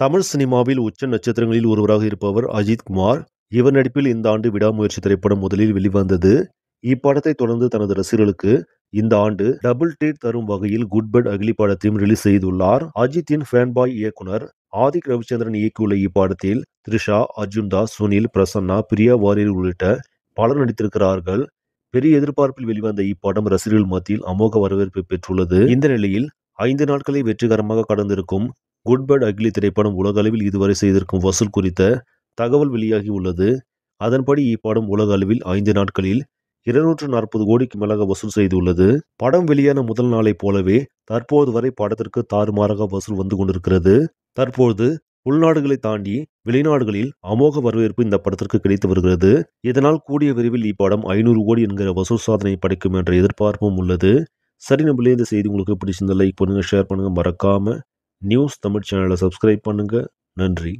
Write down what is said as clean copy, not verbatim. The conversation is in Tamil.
தமிழ் சினிமாவில் உச்ச நட்சத்திரங்களில் ஒருவராக இருப்பவர் அஜித் குமார். இவர் நடிப்பில் இந்த ஆண்டு விடாமுயற்சி திரைப்படம் முதலில் வெளிவந்தது. இப்படத்தை தொடர்ந்து தனது ரசிகர்களுக்கு இந்த ஆண்டு டபுள் ட்ரீட் தரும் வகையில் குட் பட் அக்லி படத்தையும் ரிலீஸ் செய்துள்ளார். அஜித்தின் ஃபேன்பாய் இயக்குனர் ஆதிக் ரவிச்சந்திரன் இயக்கியுள்ள இப்படத்தில் த்ரிஷா, அர்ஜுன் தாஸ், சுனில், பிரசன்னா, பிரியா வாரியர் உள்ளிட்ட பலர் நடித்திருக்கிறார்கள். பெரிய எதிர்பார்ப்பில் வெளிவந்த இப்படம் ரசிகர்கள் மத்தியில் அமோக வரவேற்பை பெற்றுள்ளது. இந்த நிலையில் 5 நாட்களை வெற்றிகரமாக கடந்திருக்கும் குட் பட் அக்லி திரைப்படம் உலக அளவில் இதுவரை செய்திருக்கும் வசூல் குறித்த தகவல் வெளியாகி உள்ளது. அதன்படி இப்படம் உலக அளவில் 5 நாட்களில் 240 கோடிக்கு மேலாக வசூல் செய்துள்ளது. படம் வெளியான முதல் நாளை போலவே தற்போது வரை படத்திற்கு தாறுமாறாக வசூல் வந்து கொண்டிருக்கிறது. தற்போது உள்நாடுகளை தாண்டி வெளிநாடுகளில் அமோக வரவேற்பு இந்த படத்திற்கு கிடைத்து வருகிறது. இதனால் கூடிய விரைவில் இப்படம் 500 கோடி என்கிற வசூல் சாதனை படைக்கும் என்ற எதிர்பார்ப்பும் உள்ளது. சரி, நம்மளே இந்த செய்தி உங்களுக்கு பிடிச்சிருந்தா லைக் பண்ணுங்க, ஷேர் பண்ணுங்க, மறக்காம நியூஸ் தமிழ் சேனலை சப்ஸ்கிரைப் பண்ணுங்க. நன்றி.